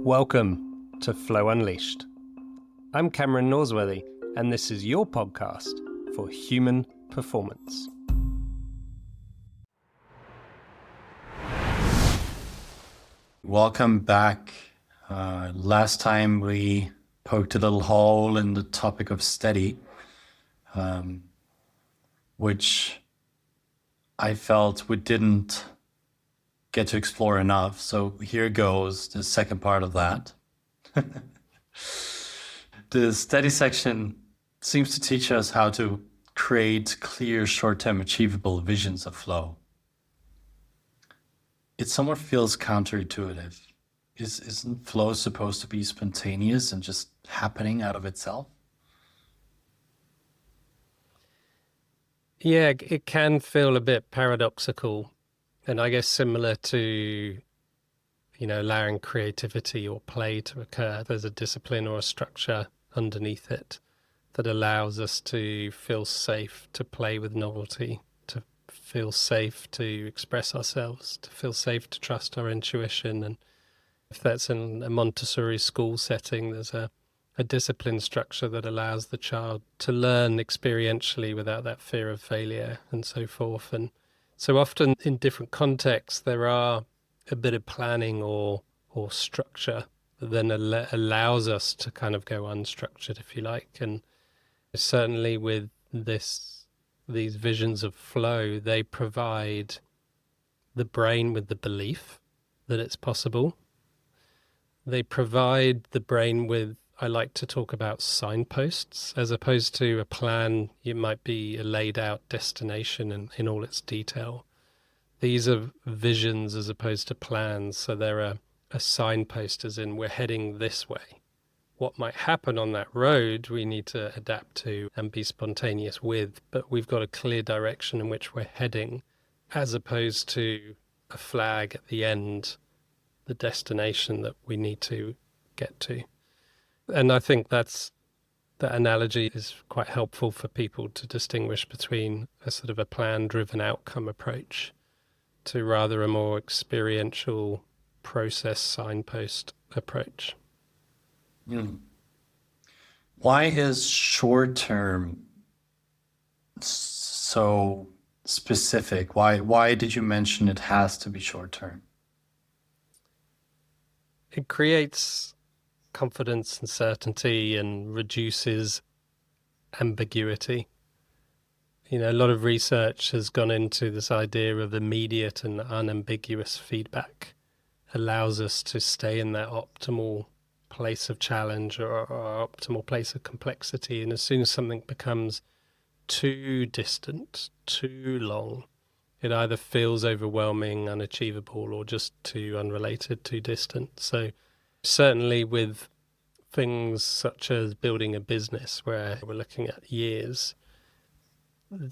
Welcome to Flow Unleashed. I'm Cameron Norsworthy, and this is your podcast for human performance. Welcome back. Last time we poked a little hole in the topic of steady, which I felt we didn't get to explore enough. So here goes the second part of that. The steady section seems to teach us how to create clear, short-term, achievable visions of flow. It somewhat feels counterintuitive. Isn't flow supposed to be spontaneous and just happening out of itself? Yeah, it can feel a bit paradoxical, and I guess similar to, allowing creativity or play to occur. There's a discipline or a structure underneath it that allows us to feel safe to play with novelty, to feel safe to express ourselves, to feel safe to trust our intuition. And if that's in a Montessori school setting, there's a discipline structure that allows the child to learn experientially without that fear of failure and so forth. And so often in different contexts, there are a bit of planning or structure that then allows us to kind of go unstructured, if you like. And certainly with these visions of flow, they provide the brain with the belief that it's possible. They provide the brain with, I like to talk about signposts, as opposed to a plan. It might be a laid out destination in all its detail. These are visions as opposed to plans. So they're a signpost, as in we're heading this way. What might happen on that road, we need to adapt to and be spontaneous with, but we've got a clear direction in which we're heading, as opposed to a flag at the end, the destination that we need to get to. And I think that analogy is quite helpful for people to distinguish between a sort of a plan-driven outcome approach to rather a more experiential process signpost approach. Why is short-term so specific? Why did you mention it has to be short-term? It creates confidence and certainty and reduces ambiguity. A lot of research has gone into this idea of immediate and unambiguous feedback. Allows us to stay in that optimal place of challenge or optimal place of complexity. And as soon as something becomes too distant, too long, it either feels overwhelming, unachievable, or just too unrelated, too distant. So certainly with things such as building a business where we're looking at years,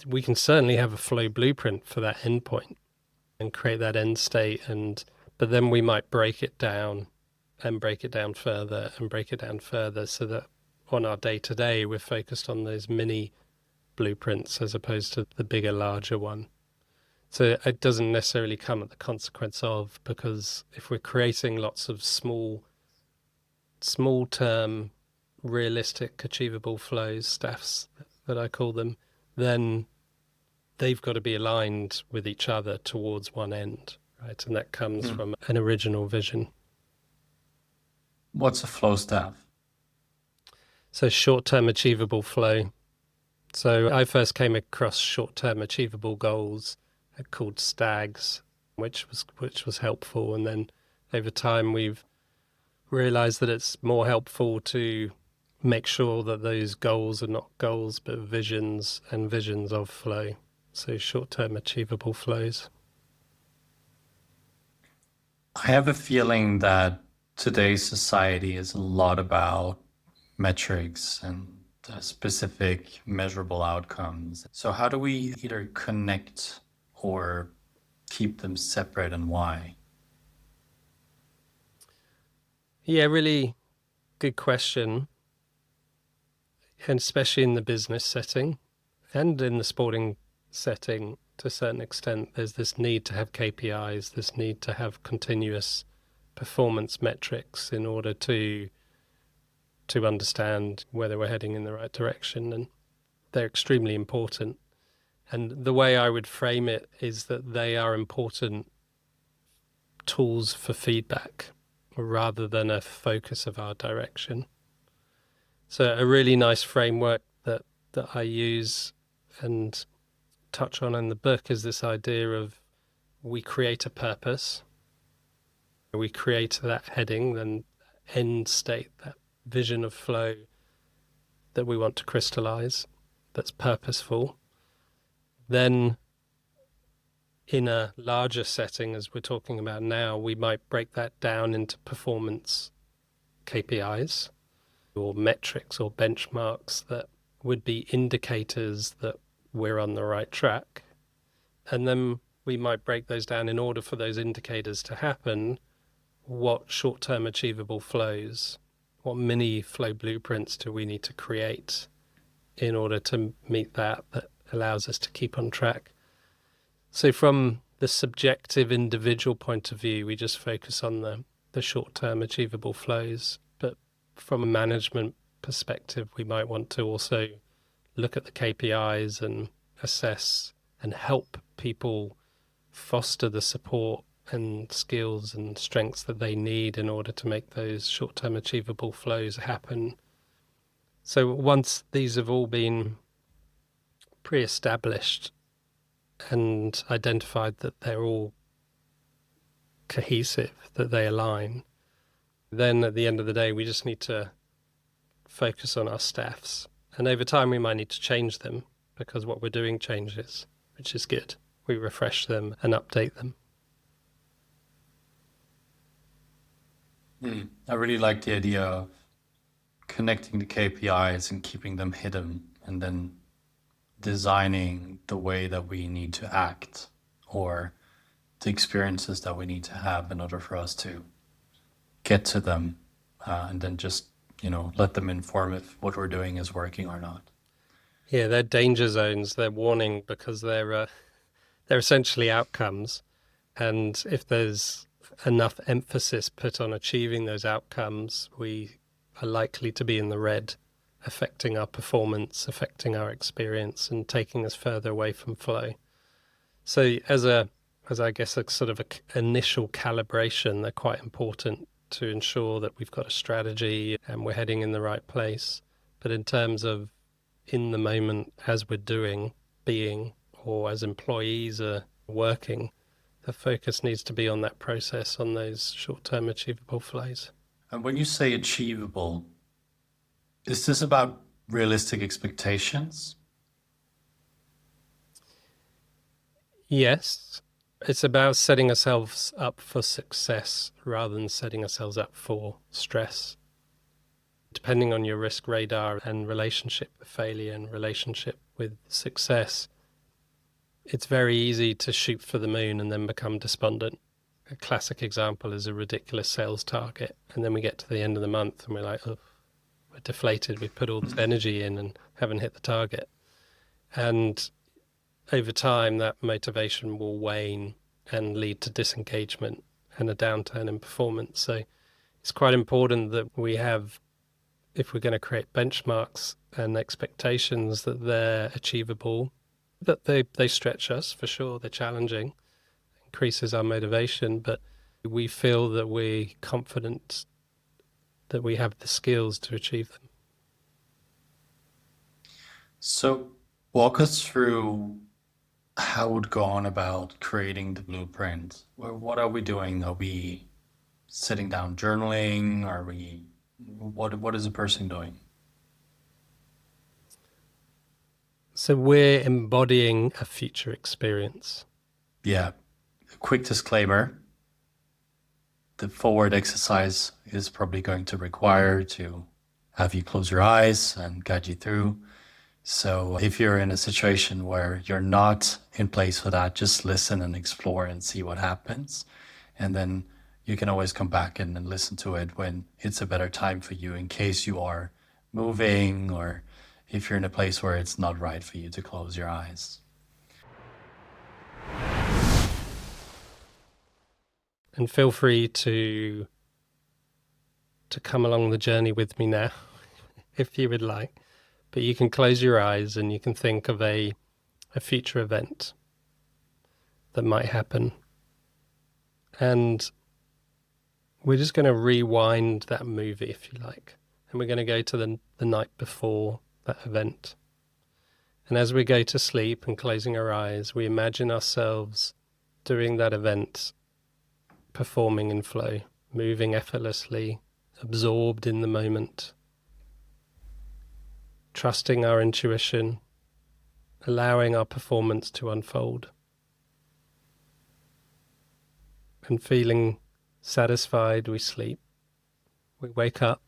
we can certainly have a flow blueprint for that endpoint and create that end state. But then we might break it down and break it down further and break it down further, so that on our day-to-day, we're focused on those mini blueprints as opposed to the bigger, larger one. So it doesn't necessarily come at the consequence of, because if we're creating lots of small-term, realistic, achievable flows, STAFs that I call them, then they've got to be aligned with each other towards one end, right? And that comes from an original vision. What's a flow STAF? So short-term achievable flow. So I first came across short-term achievable goals called STAGs, which was helpful. And then over time, we've realized that it's more helpful to make sure that those goals are not goals, but visions and visions of flow. So short-term achievable flows. I have a feeling that today's society is a lot about metrics and specific measurable outcomes. So how do we either connect or keep them separate, and why? Yeah, really good question. And especially in the business setting and in the sporting setting, to a certain extent, there's this need to have KPIs, this need to have continuous performance metrics in order to understand whether we're heading in the right direction, and they're extremely important. And the way I would frame it is that they are important tools for feedback rather than a focus of our direction. So a really nice framework that I use and touch on in the book is this idea of we create a purpose, we create that heading, then end state, that vision of flow that we want to crystallize, that's purposeful. Then in a larger setting, as we're talking about now, we might break that down into performance KPIs or metrics or benchmarks that would be indicators that we're on the right track. And then we might break those down in order for those indicators to happen. What short-term achievable flows, what mini flow blueprints do we need to create in order to meet that allows us to keep on track? So from the subjective individual point of view, we just focus on the short-term achievable flows. But from a management perspective, we might want to also look at the KPIs and assess and help people foster the support and skills and strengths that they need in order to make those short-term achievable flows happen. So once these have all been pre-established and identified that they're all cohesive, that they align, then at the end of the day, we just need to focus on our STAFs. And over time, we might need to change them because what we're doing changes, which is good. We refresh them and update them. I really like the idea of connecting the KPIs and keeping them hidden, and then designing the way that we need to act or the experiences that we need to have in order for us to get to them, and then just, let them inform if what we're doing is working or not. Yeah, they're danger zones. They're warning because they're essentially outcomes. And if there's enough emphasis put on achieving those outcomes, we are likely to be in the red, affecting our performance, affecting our experience, and taking us further away from flow. So as I guess a sort of initial calibration, they're quite important to ensure that we've got a strategy and we're heading in the right place. But in terms of in the moment, as we're being, or as employees are working, the focus needs to be on that process, on those short-term achievable flows. And when you say achievable, is this about realistic expectations? Yes, it's about setting ourselves up for success rather than setting ourselves up for stress. Depending on your risk radar and relationship with failure and relationship with success, it's very easy to shoot for the moon and then become despondent. A classic example is a ridiculous sales target, and then we get to the end of the month and we're like, oh, we're deflated. We put all this energy in and haven't hit the target. And over time, that motivation will wane and lead to disengagement and a downturn in performance. So it's quite important that we have, if we're going to create benchmarks and expectations, that they're achievable, that they stretch us for sure, they're challenging, increases our motivation, but we feel that we're confident that we have the skills to achieve them. So walk us through how would go on about creating the blueprint. What are we doing? Are we sitting down journaling? What is a person doing? So we're embodying a future experience. Yeah. A quick disclaimer. The forward exercise is probably going to require to have you close your eyes and guide you through. So if you're in a situation where you're not in place for that, just listen and explore and see what happens. And then you can always come back and listen to it when it's a better time for you, in case you are moving or if you're in a place where it's not right for you to close your eyes. And feel free to come along the journey with me now, if you would like. But you can close your eyes and you can think of a future event that might happen. And we're just going to rewind that movie, if you like. And we're going to go to the night before that event. And as we go to sleep and closing our eyes, we imagine ourselves doing that event, performing in flow, moving effortlessly, absorbed in the moment, trusting our intuition, allowing our performance to unfold, and feeling satisfied. We sleep, we wake up,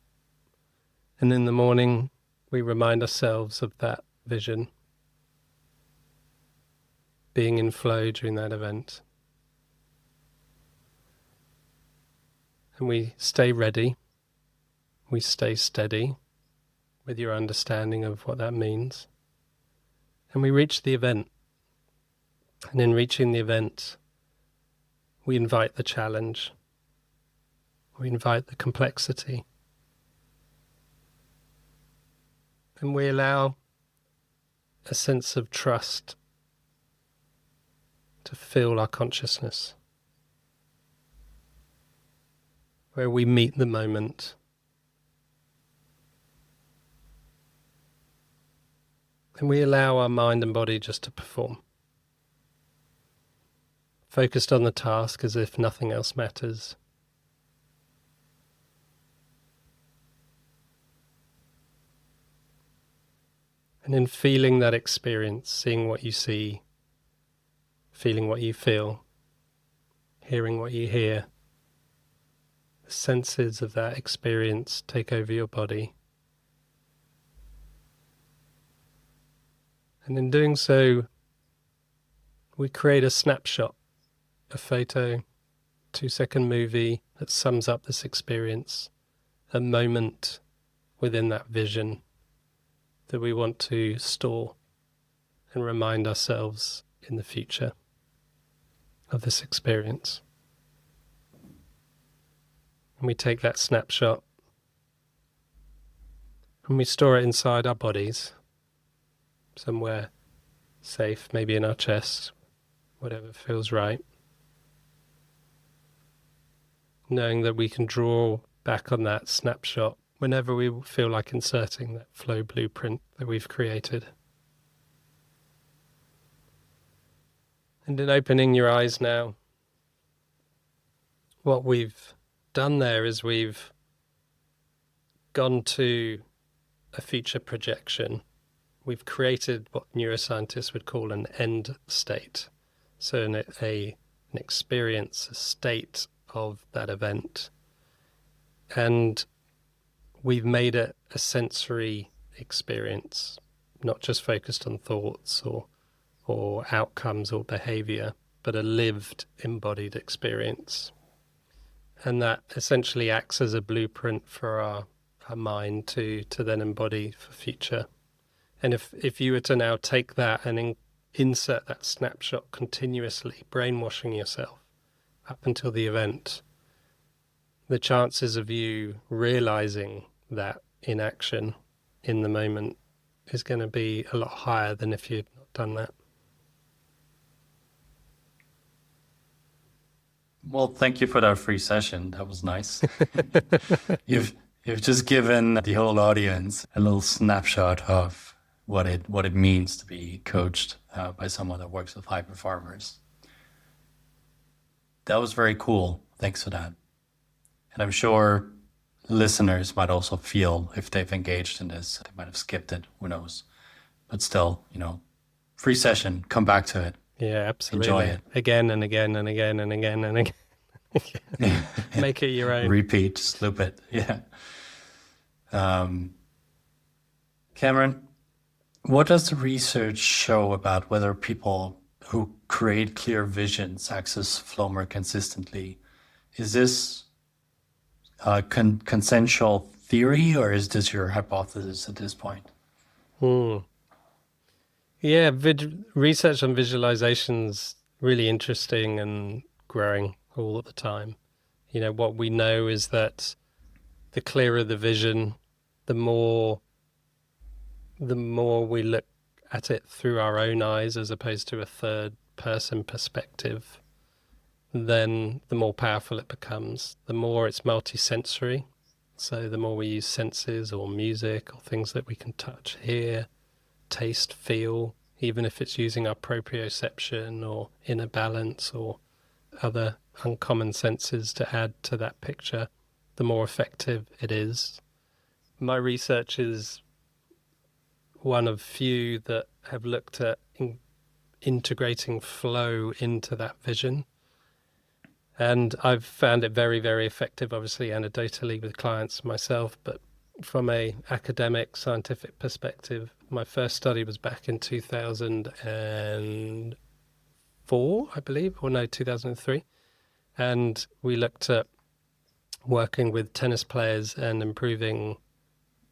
and in the morning we remind ourselves of that vision, being in flow during that event. And we stay ready, we stay steady with your understanding of what that means. And we reach the event. And in reaching the event, we invite the challenge. We invite the complexity. And we allow a sense of trust to fill our consciousness, where we meet the moment. And we allow our mind and body just to perform, focused on the task as if nothing else matters. And in feeling that experience, seeing what you see, feeling what you feel, hearing what you hear, the senses of that experience take over your body. And in doing so, we create a snapshot, a photo, 2-second movie that sums up this experience, a moment within that vision that we want to store and remind ourselves in the future of this experience. And we take that snapshot and we store it inside our bodies, somewhere safe, maybe in our chest, whatever feels right. Knowing that we can draw back on that snapshot whenever we feel like inserting that flow blueprint that we've created. And in opening your eyes now, what we've done there is we've gone to a future projection. We've created what neuroscientists would call an end state. So an experience, a state of that event. And we've made it a sensory experience, not just focused on thoughts or outcomes or behavior, but a lived, embodied experience. And that essentially acts as a blueprint for our mind to then embody for future. And if you were to now take that and insert that snapshot continuously, brainwashing yourself up until the event, the chances of you realizing that in action in the moment is going to be a lot higher than if you'd not done that. Well, thank you for that free session. That was nice. You've just given the whole audience a little snapshot of what it means to be coached by someone that works with high performers. That was very cool. Thanks for that. And I'm sure listeners might also feel, if they've engaged in this, they might have skipped it, who knows. But still, free session, come back to it. Yeah, absolutely. Enjoy it. Again and again and again and again and again. Make it your own. Repeat, just loop it. Yeah. Cameron, what does the research show about whether people who create clear visions access flow more consistently? Is this consensual theory, or is this your hypothesis at this point? Yeah, research on visualization's really interesting and growing all the time. What we know is that the clearer the vision, the more we look at it through our own eyes as opposed to a third person perspective, then the more powerful it becomes. The more it's multi-sensory. So the more we use senses or music or things that we can touch, hear, taste, feel, even if it's using our proprioception or inner balance or other uncommon senses to add to that picture, the more effective it is. My research is one of few that have looked at integrating flow into that vision. And I've found it very, very effective, obviously, anecdotally with clients myself, but from a academic, scientific perspective, my first study was back in 2004, I believe, or no, 2003. And we looked at working with tennis players and improving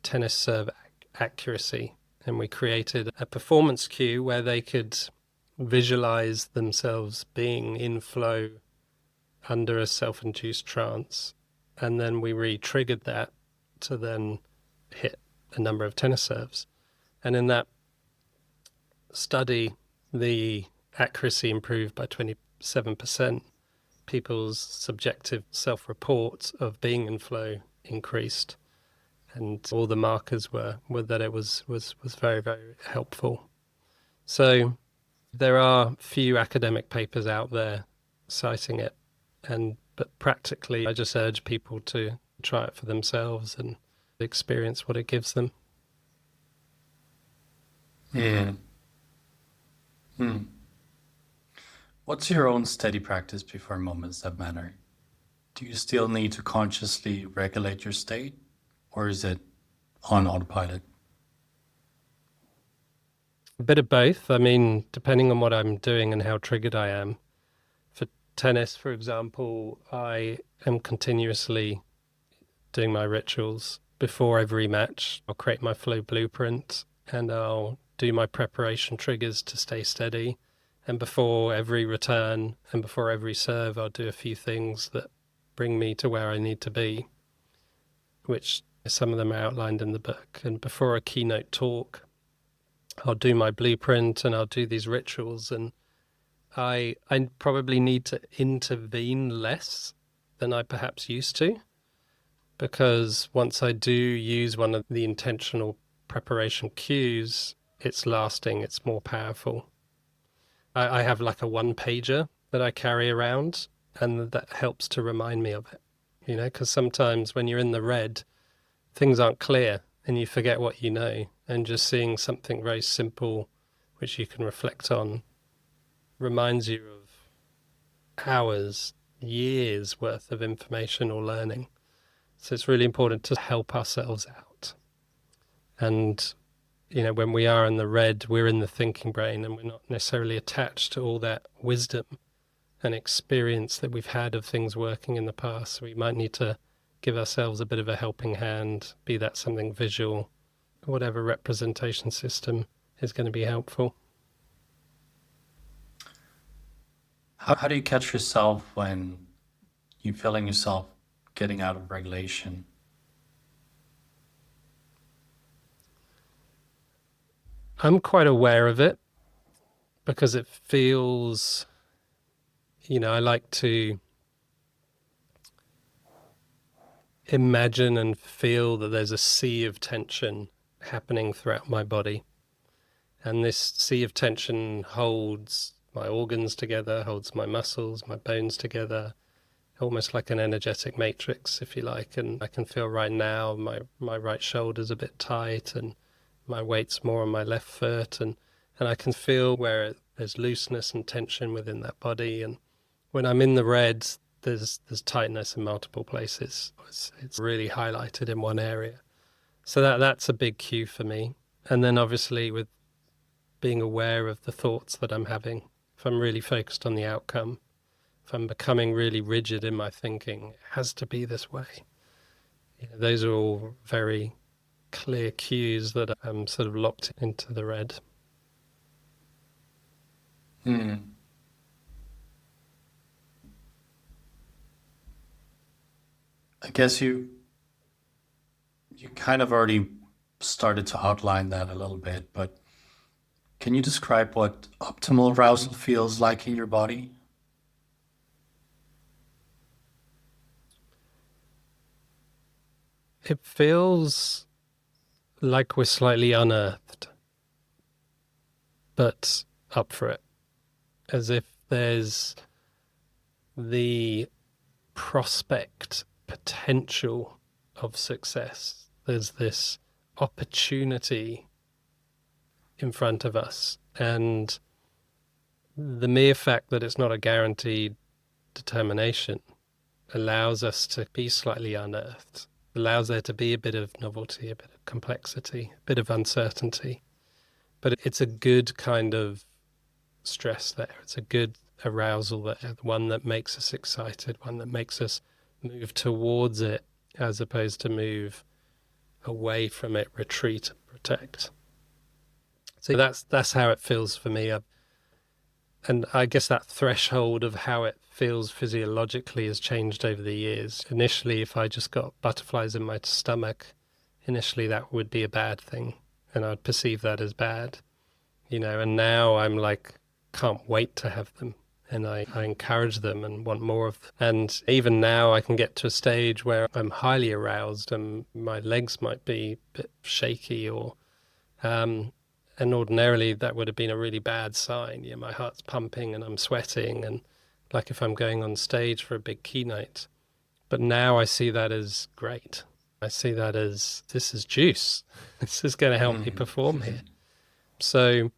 tennis serve accuracy. And we created a performance cue where they could visualize themselves being in flow under a self-induced trance. And then we re-triggered that to then hit a number of tennis serves. And in that study, the accuracy improved by 27%. People's subjective self-report of being in flow increased. And all the markers were that it was very, very helpful. So there are few academic papers out there citing it. But practically, I just urge people to try it for themselves and experience what it gives them. Mm. Hmm. What's your own steady practice before moments that matter? Do you still need to consciously regulate your state, or is it on autopilot? A bit of both. I mean, depending on what I'm doing and how triggered I am. For tennis, for example, I am continuously doing my rituals before every match. I'll create my flow blueprint and I'll do my preparation triggers to stay steady. And before every return and before every serve, I'll do a few things that bring me to where I need to be, which some of them are outlined in the book. And before a keynote talk, I'll do my blueprint and I'll do these rituals. And I probably need to intervene less than I perhaps used to, because once I do use one of the intentional preparation cues, it's lasting, it's more powerful. I have like a one-pager that I carry around, and that helps to remind me of it, because sometimes when you're in the red, things aren't clear and you forget what you know, and just seeing something very simple which you can reflect on reminds you of hours, years worth of information or learning. So it's really important to help ourselves out. And, when we are in the red, we're in the thinking brain and we're not necessarily attached to all that wisdom and experience that we've had of things working in the past. So we might need to give ourselves a bit of a helping hand, be that something visual, whatever representation system is going to be helpful. How do you catch yourself when you're feeling yourself getting out of regulation? I'm quite aware of it because it feels, I like to imagine and feel that there's a sea of tension happening throughout my body. And this sea of tension holds my organs together, holds my muscles, my bones together, almost like an energetic matrix, if you like. And I can feel right now my right shoulder's a bit tight and my weight's more on my left foot. And I can feel where there's looseness and tension within that body. And when I'm in the red, there's tightness in multiple places. It's really highlighted in one area. So that's a big cue for me. And then obviously with being aware of the thoughts that I'm having, if I'm really focused on the outcome, if I'm becoming really rigid in my thinking, it has to be this way. Those are all very clear cues that I'm sort of locked into the red. Hmm. I guess you kind of already started to outline that a little bit, but can you describe what optimal arousal feels like in your body? It feels like we're slightly unearthed, but up for it, as if there's the prospect potential of success. There's this opportunity in front of us. And the mere fact that it's not a guaranteed determination allows us to be slightly unearthed, allows there to be a bit of novelty, a bit of complexity, a bit of uncertainty. But it's a good kind of stress there. It's a good arousal there, one that makes us excited, one that makes us move towards it as opposed to move away from it, retreat, and protect. So that's how it feels for me. And I guess that threshold of how it feels physiologically has changed over the years. Initially, if I just got butterflies in my stomach, initially that would be a bad thing, and I'd perceive that as bad, and now I'm like, can't wait to have them. And I encourage them and want more of them. And even now I can get to a stage where I'm highly aroused and my legs might be a bit shaky and ordinarily that would have been a really bad sign. My heart's pumping and I'm sweating, and like if I'm going on stage for a big keynote. But now I see that as great. I see that as, this is juice. This is going to help me perform here. So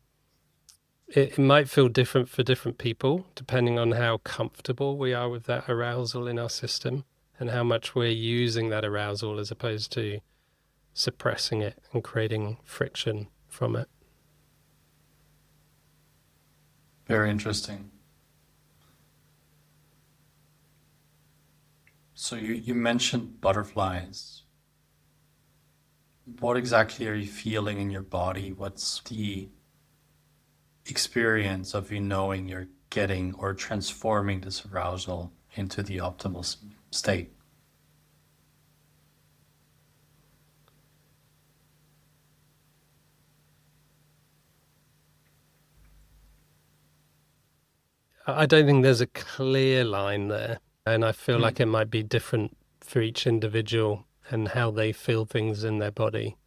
it might feel different for different people, depending on how comfortable we are with that arousal in our system and how much we're using that arousal as opposed to suppressing it and creating friction from it. Very interesting. So you mentioned butterflies. What exactly are you feeling in your body? What's the experience of you knowing you're getting or transforming this arousal into the optimal state? I don't think there's a clear line there. And I feel Mm. like it might be different for each individual and how they feel things in their body.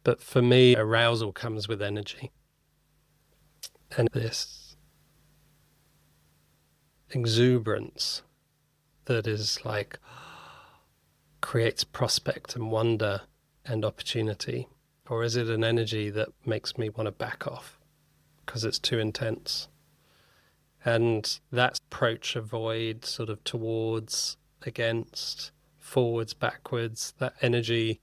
But for me, arousal comes with energy. And this exuberance that is like creates prospect and wonder and opportunity? Or is it an energy that makes me want to back off because it's too intense? And that approach, avoid, sort of towards, against, forwards, backwards, that energy,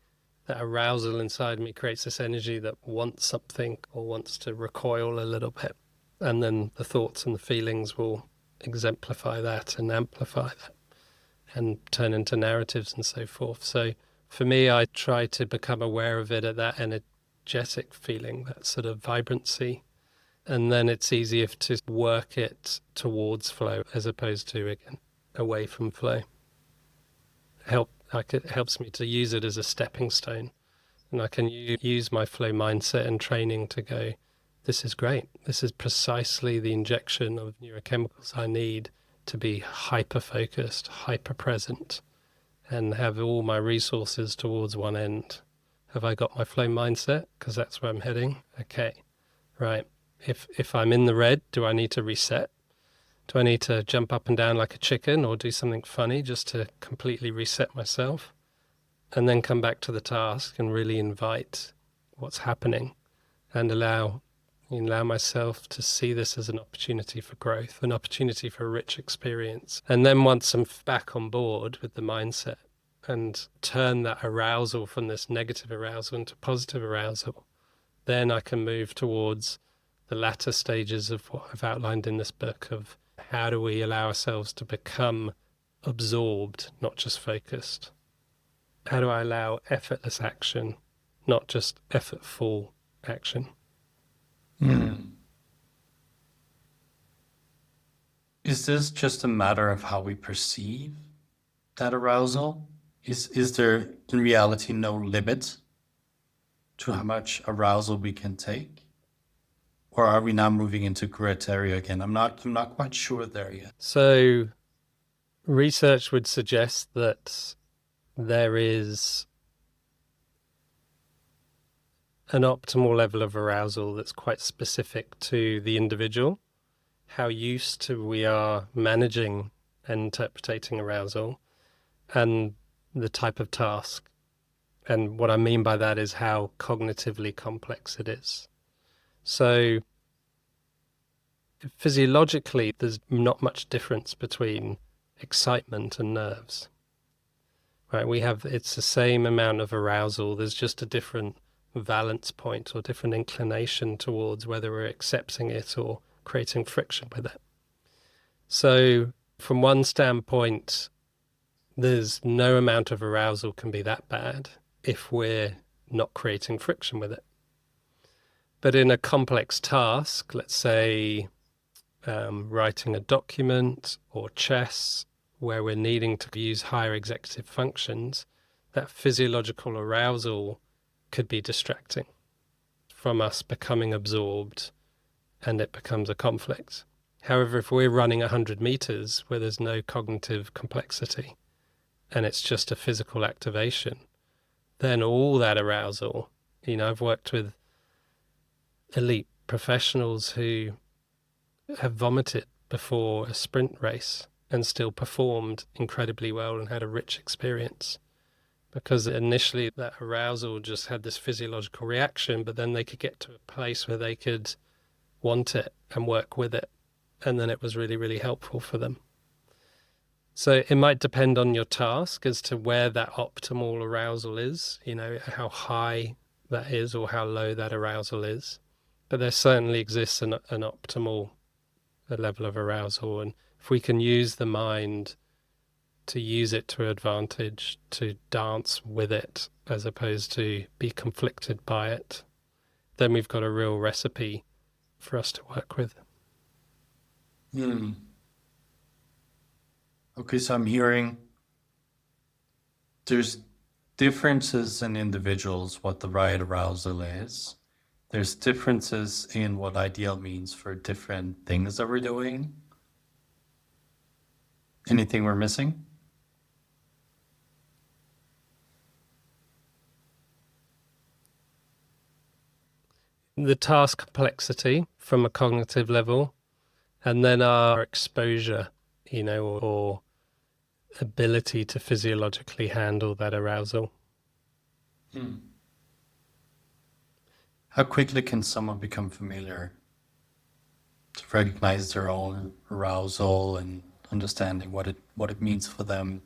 that arousal inside me creates this energy that wants something or wants to recoil a little bit. And then the thoughts and the feelings will exemplify that and amplify that and turn into narratives and so forth. So for me, I try to become aware of it at that energetic feeling, that sort of vibrancy. And then it's easier to work it towards flow as opposed to, again, away from flow. It helps me to use it as a stepping stone. And I can use my flow mindset and training to go, this is great. This is precisely the injection of neurochemicals I need to be hyper-focused, hyper-present, and have all my resources towards one end. Have I got my flow mindset? Because that's where I'm heading. Okay, right. If I'm in the red, do I need to reset? Do I need to jump up and down like a chicken or do something funny just to completely reset myself? And then come back to the task and really invite what's happening and allow myself to see this as an opportunity for growth, an opportunity for a rich experience. And then once I'm back on board with the mindset and turn that arousal from this negative arousal into positive arousal, then I can move towards the latter stages of what I've outlined in this book of how do we allow ourselves to become absorbed, not just focused. How do I allow effortless action, not just effortful action? Mm. Is this just a matter of how we perceive that arousal? Is there in reality no limit to how much arousal we can take? Or are we now moving into gray area again? I'm not quite sure there yet. So research would suggest that there is an optimal level of arousal that's quite specific to the individual, how used to we are managing and interpreting arousal, and the type of task. And what I mean by that is how cognitively complex it is. So physiologically, there's not much difference between excitement and nerves. Right? It's the same amount of arousal. There's just a different valence point or different inclination towards whether we're accepting it or creating friction with it. So from one standpoint, there's no amount of arousal can be that bad if we're not creating friction with it. But in a complex task, let's say writing a document or chess, where we're needing to use higher executive functions, that physiological arousal could be distracting from us becoming absorbed, and it becomes a conflict. However, if we're running 100 meters where there's no cognitive complexity and it's just a physical activation, then all that arousal, I've worked with elite professionals who have vomited before a sprint race and still performed incredibly well and had a rich experience, because initially that arousal just had this physiological reaction, but then they could get to a place where they could want it and work with it, and then it was really, really helpful for them. So it might depend on your task as to where that optimal arousal is, how high that is or how low that arousal is. But there certainly exists an optimal level of arousal. And if we can use the mind to use it to advantage, to dance with it as opposed to be conflicted by it, then we've got a real recipe for us to work with. Okay, so I'm hearing there's differences in individuals what the right arousal is. There's differences in what ideal means for different things that we're doing. Anything we're missing? The task complexity from a cognitive level, and then our exposure, or ability to physiologically handle that arousal. How quickly can someone become familiar to recognize their own arousal and understanding what it means for them?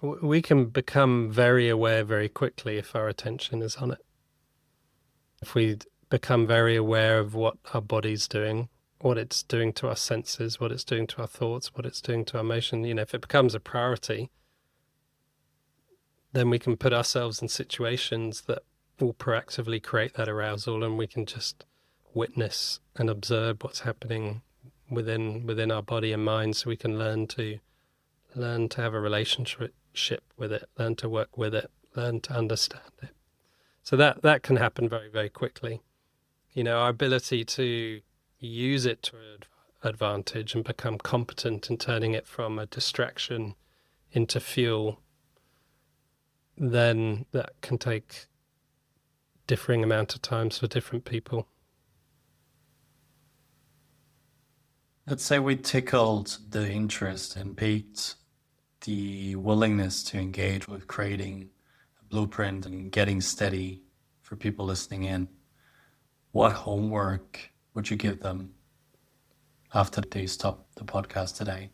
We can become very aware very quickly if our attention is on it. If we become very aware of what our body's doing, what it's doing to our senses, what it's doing to our thoughts, what it's doing to our emotion, if it becomes a priority, then we can put ourselves in situations that will proactively create that arousal, and we can just witness and observe what's happening within our body and mind, so we can learn to have a relationship with it, learn to work with it, learn to understand it. So that can happen very, very quickly. Our ability to use it to advantage and become competent in turning it from a distraction into fuel, then that can take differing amount of times for different people. Let's say we tickled the interest and piqued the willingness to engage with creating a blueprint and getting steady for people listening in. What homework would you give them after they stop the podcast today?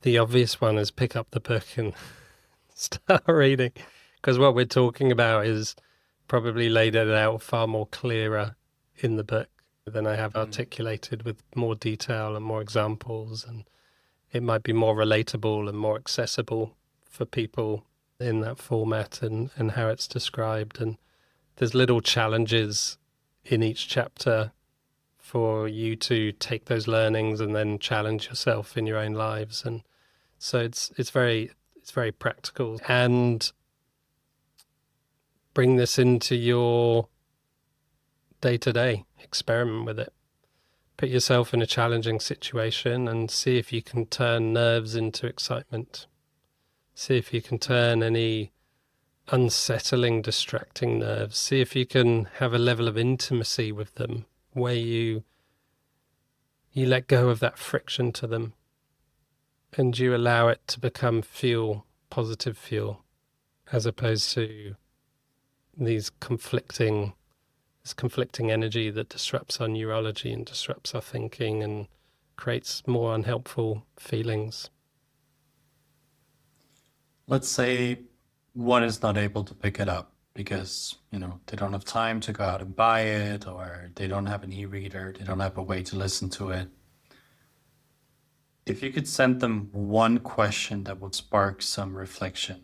The obvious one is pick up the book and start reading, because what we're talking about is probably laid it out far more clearer in the book than I have articulated, with more detail and more examples, and it might be more relatable and more accessible for people in that format and how it's described. And there's little challenges in each chapter for you to take those learnings and then challenge yourself in your own lives. And So it's very practical. And bring this into your day-to-day. Experiment with it. Put yourself in a challenging situation and see if you can turn nerves into excitement. See if you can turn any unsettling, distracting nerves. See if you can have a level of intimacy with them where you let go of that friction to them and you allow it to become fuel, positive fuel, as opposed to this conflicting energy that disrupts our neurology and disrupts our thinking and creates more unhelpful feelings. Let's say one is not able to pick it up because, they don't have time to go out and buy it, or they don't have an e-reader, they don't have a way to listen to it. If you could send them one question that would spark some reflection,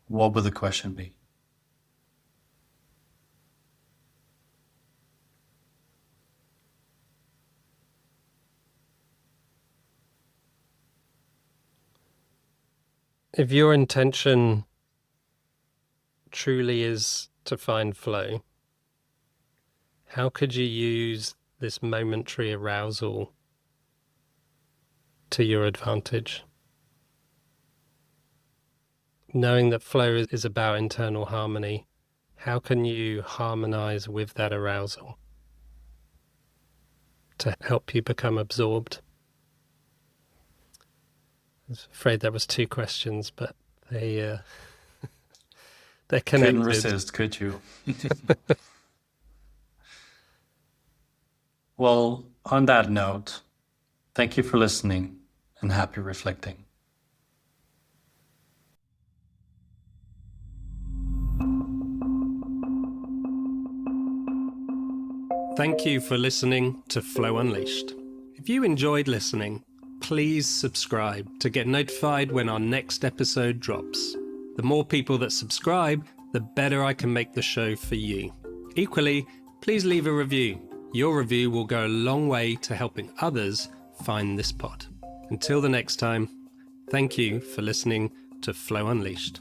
what would the question be? If your intention truly is to find flow, how could you use this momentary arousal to your advantage? Knowing that flow is about internal harmony, how can you harmonize with that arousal to help you become absorbed? I was afraid that was two questions, but they're connected. Couldn't resist, could you? Well, on that note, thank you for listening and happy reflecting. Thank you for listening to Flow Unleashed. If you enjoyed listening, please subscribe to get notified when our next episode drops. The more people that subscribe, the better I can make the show for you. Equally, please leave a review. Your review will go a long way to helping others find this pod. Until the next time, thank you for listening to Flow Unleashed.